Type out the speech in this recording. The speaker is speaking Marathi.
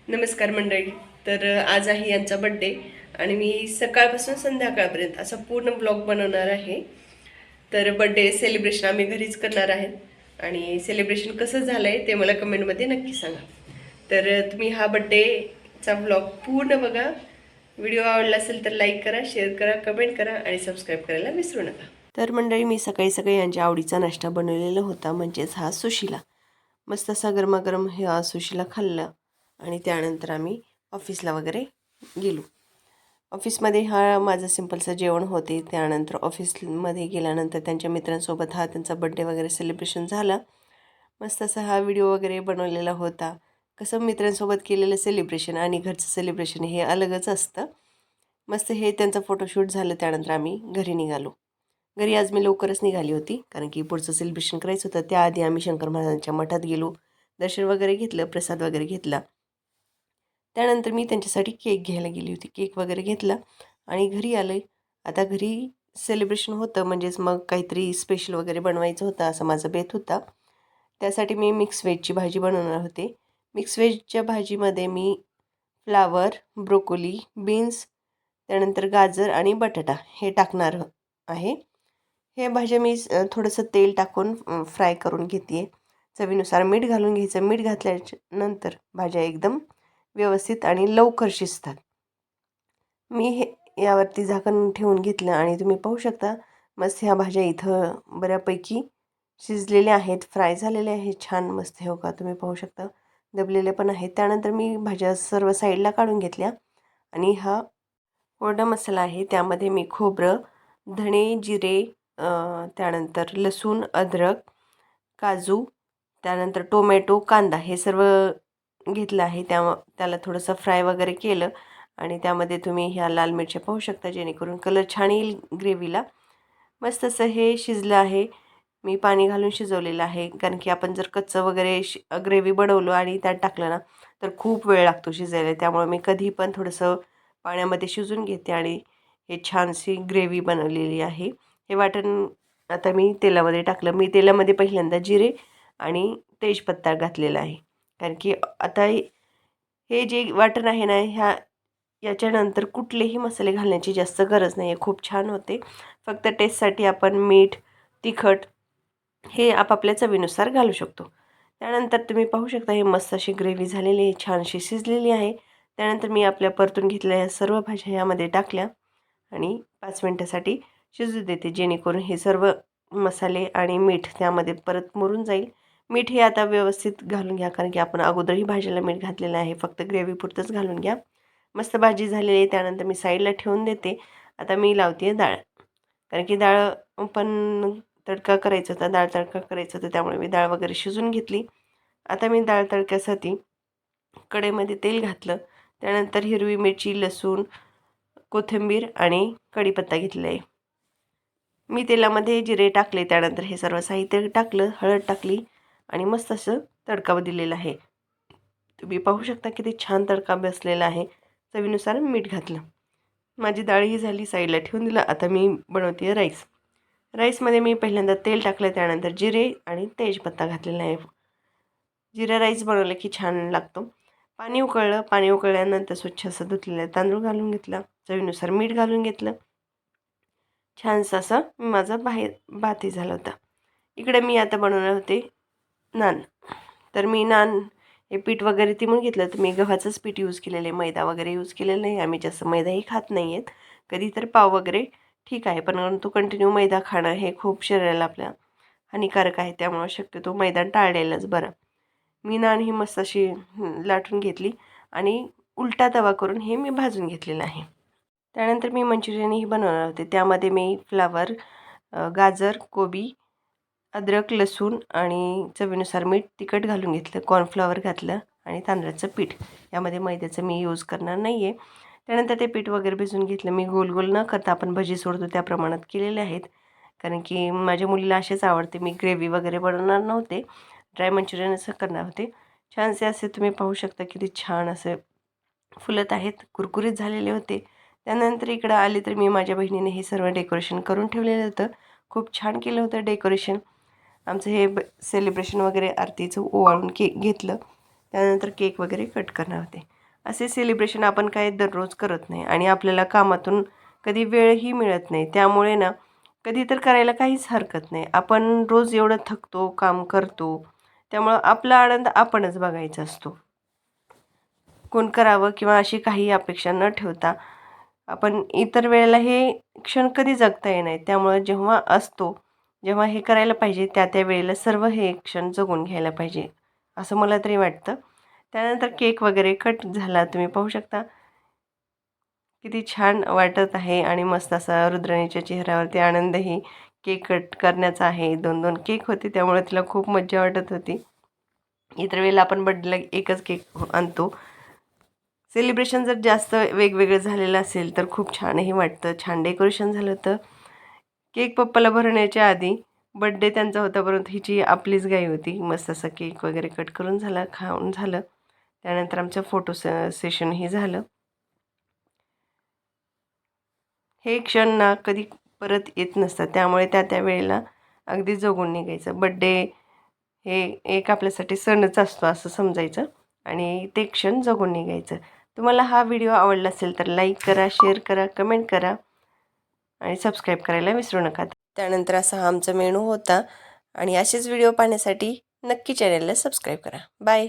नमस्कार मंडळी. तर आज आहे यांचा बड्डे आणि मी सकाळपासून संध्याकाळपर्यंत असा पूर्ण ब्लॉग बनवणार आहे. तर बड्डे सेलिब्रेशन आम्ही घरीच करणार आहेत आणि सेलिब्रेशन कसं झालं आहे ते मला कमेंटमध्ये नक्की सांगा. तर तुम्ही हा बड्डेचा ब्लॉग पूर्ण बघा. व्हिडिओ आवडला असेल तर लाईक करा, शेअर करा, कमेंट करा आणि सबस्क्राईब करायला विसरू नका. तर मंडळी, मी सकाळी सकाळी यांच्या आवडीचा नाश्ता बनवलेला होता, म्हणजेच हा सुशिला. मस्त असा गरमागरम हा सुशिला खाल्ला आणि त्यानंतर आम्ही ऑफिसला वगैरे गेलो. ऑफिसमध्ये हा माझं सिम्पलचं जेवण होते. त्यानंतर ऑफिसमध्ये गेल्यानंतर त्यांच्या मित्रांसोबत हा त्यांचा बड्डे वगैरे सेलिब्रेशन झाला. मस्त असा हा व्हिडिओ वगैरे बनवलेला होता. कसं मित्रांसोबत केलेलं सेलिब्रेशन आणि घरचं सेलिब्रेशन हे अलगच असतं. मस्त हे त्यांचं फोटोशूट झालं. त्यानंतर आम्ही घरी निघालो. घरी आज मी लवकरच निघाली होती, कारण की पुढचं सेलिब्रेशन करायचं होतं. त्याआधी आम्ही शंकर महाराजांच्या मठात गेलो, दर्शन वगैरे घेतलं, प्रसाद वगैरे घेतला. त्यानंतर मी त्यांच्यासाठी केक घ्यायला गेली होती. केक वगैरे घेतला आणि घरी आले. आता घरी सेलिब्रेशन होतं, म्हणजेच मग काहीतरी स्पेशल वगैरे बनवायचं होतं, असं माझा बेत होता. त्यासाठी मी मिक्स व्हेजची भाजी बनवणार होते. मिक्स व्हेजच्या भाजीमध्ये मी फ्लावर, ब्रोकोली, बीन्स, त्यानंतर गाजर आणि बटाटा हे टाकणार आहे. हे भाज्या मी थोडंसं तेल टाकून फ्राय करून घेते आहे. चवीनुसार मीठ घालून घ्यायचं. मीठ घातल्याच्या नंतर भाज्या एकदम व्यवस्थित आणि लवकर शिजतात. मी हे यावरती झाकण ठेवून घेतलं आणि तुम्ही पाहू शकता मस्त ह्या भाज्या इथं बऱ्यापैकी शिजलेल्या आहेत, फ्राय झालेल्या आहेत. छान मस्त हे का तुम्ही पाहू शकता दबलेले पण आहेत. त्यानंतर मी भाज्या सर्व साईडला काढून घेतल्या आणि हा कोरडा मसाला आहे. त्यामध्ये मी खोबरं, धणे, जिरे, त्यानंतर लसूण, अद्रक, काजू, त्यानंतर टोमॅटो, कांदा हे सर्व घेतलं आहे. त्याला थोडंसं फ्राय वगैरे केलं आणि त्यामध्ये तुम्ही ह्या लाल मिरच्या पाहू शकता, जेणेकरून कलर छान येईल ग्रेव्हीला. मस्त असं हे शिजलं आहे. मी पाणी घालून शिजवलेलं आहे, कारण की आपण जर कच्चं वगैरे ग्रेव्ही बनवलो आणि त्यात टाकलं ना तर खूप वेळ लागतो शिजायला. त्यामुळे मी कधी पण थोडंसं पाण्यामध्ये शिजून घेते आणि हे छानशी ग्रेव्ही बनवलेली आहे. हे वाटण आता मी तेलामध्ये टाकलं. मी तेलामध्ये पहिल्यांदा जिरे आणि तेजपत्ता घातलेला आहे, कारण की आता हे जे वाटण आहे ना याच्यानंतर कुठलेही मसाले घालण्याची जास्त गरज नाही आहे. खूप छान होते. फक्त टेस्टसाठी आपण मीठ, तिखट हे आपापल्या चवीनुसार घालू शकतो. त्यानंतर तुम्ही पाहू शकता हे मस्त अशी ग्रेव्ही झालेली आहे, छानशी शिजलेली आहे. त्यानंतर मी आपल्या परतून घेतलेल्या ह्या सर्व भाज्या यामध्ये टाकल्या आणि 5 मिनटासाठी शिजू देते, जेणेकरून हे सर्व मसाले आणि मीठ त्यामध्ये परत मुरून जाईल. मीठ हे आता व्यवस्थित घालून घ्या, कारण की आपण अगोदरही भाजीला मीठ घातलेलं आहे. फक्त ग्रेव्हीपुरतंच घालून घ्या. मस्त भाजी झालेली आहे. त्यानंतर मी साईडला ठेवून देते. आता मी लावते डाळ, कारण की डाळ पण तडका करायचा होता, डाळ तडका करायचा होता. त्यामुळे मी डाळ वगैरे शिजून घेतली. आता मी डाळ तडक्यासाठी कढईमध्ये तेल घातलं. त्यानंतर हिरवी मिरची, लसूण, कोथिंबीर आणि कढीपत्ता घेतला आहे. मी तेलामध्ये जिरे टाकले. त्यानंतर हे सर्व साहित्य टाकलं, हळद टाकली आणि मस्त असं तडका दिलेला आहे. तुम्ही पाहू शकता किती छान तडका बसलेला आहे. चवीनुसार मीठ घातलं. माझी डाळही झाली, साईडला ठेवून दिलं. आता मी बनवते राईस. राईसमध्ये मी पहिल्यांदा तेल टाकलं, त्यानंतर जिरे आणि तेजपत्ता घातलेला आहे. जिरा राईस बनवलं की छान लागतो. पाणी उकळलं. पाणी उकळल्यानंतर स्वच्छ असं धुतलेला तांदूळ घालून घेतला. चवीनुसार मीठ घालून घेतलं. छानसं असं माझा भातही झाला होता. इकडे मी आता बनवणार होते नान. तर मी नान हे पीठ वगैरे तिळून घेतलं. तर मी गव्हाचंच पीठ यूज केलेलं आहे, मैदा वगैरे यूज केलेलं नाही. आम्ही जास्त मैदाही खात नाही आहेत. कधी तर पाव वगैरे ठीक आहे, पण तो कंटिन्यू मैदा खाणं हे खूप शरीराला आपल्या हानिकारक आहे. त्यामुळे शक्यतो मैदा टाळलेलाच बरं. मी नान ही मस्त अशी लाटून घेतली आणि उलटा तवा करून हे मी भाजून घेतलेलं आहे. त्यानंतर मी मंचुरियनही बनवणार होते. त्यामध्ये मी फ्लावर, गाजर, कोबी, अद्रक, लसूण आणि चवीनुसार मीठ, तिखट घालून घेतलं. कॉर्नफ्लॉवर घातलं आणि तांदळाचं पीठ. यामध्ये मैद्याचं मी यूज करणार नाही आहे. त्यानंतर ते पीठ वगैरे भिजवून घेतलं. मी गोल गोल न करता आपण भजी सोडतो त्या प्रमाणात केलेले आहेत, कारण की माझ्या मुलीला असेच आवडते. मी ग्रेव्ही वगैरे बनवणार नव्हते, ड्राय मंचुरियन असं करणार होते. छानसे असे तुम्ही पाहू शकता किती छान असे फुलत आहेत, कुरकुरीत झालेले होते. त्यानंतर इकडं आले तर मी माझ्या बहिणीने हे सर्व डेकोरेशन करून ठेवलेलं होतं. खूप छान केलं होतं डेकोरेशन. आमचं हे सेलिब्रेशन वगैरे आरतीचं ओवाळून केक घेतलं. त्यानंतर केक वगैरे कट करणार होते. असे सेलिब्रेशन आपण काय दररोज करत नाही आणि आपल्याला कामातून कधी वेळही मिळत नाही. त्यामुळे ना कधी तर करायला काहीच हरकत नाही. आपण रोज एवढं थकतो, काम करतो, त्यामुळं आपला आनंद आपणच बघायचा असतो. कोण करावं किंवा अशी काही अपेक्षा न ठेवता आपण इतर वेळेला हे क्षण कधी जगता येणार. त्यामुळं जेव्हा हे करायला पाहिजे त्या वेळेला सर्व हे क्षण जगून घ्यायला पाहिजे, असं मला तरी वाटतं. त्यानंतर केक वगैरे कट झाला. तुम्ही पाहू शकता किती छान वाटत आहे आणि मस्त असा रुद्राणीच्या चेहऱ्यावरती आनंदही केक कट करण्याचा आहे. 2-2 केक होते त्यामुळे तिला खूप मज्जा वाटत होती. इतर वेळेला आपण बर्थडेला एकच केक आणतो. सेलिब्रेशन जर जास्त वेगवेगळं झालेलं असेल तर खूप छानही वाटतं. छान डेकोरेशन झालं होतं. केक पप्पाला भरण्याच्या आधी बड्डे त्यांचा होता, परंतु हिची आपलीच घाई होती. मस्त असा केक वगैरे कट करून झाला, खाऊन झालं. त्यानंतर आमचं फोटो सेशनही झालं. हे क्षण ना कधी परत येत नसतात, त्यामुळे त्या वेळेला अगदी जगून निघायचं. बड्डे हे एक आपल्यासाठी सणच असतो असं समजायचं आणि ते क्षण जगून निघायचं. तुम्हाला हा व्हिडिओ आवडला असेल तर लाईक करा, शेअर करा, कमेंट करा आणि सबस्क्राईब करायला विसरू नका. त्यानंतर असा हा आमचा मेनू होता आणि असेच व्हिडिओ पाहण्यासाठी नक्की चॅनलला सबस्क्राईब करा. बाय.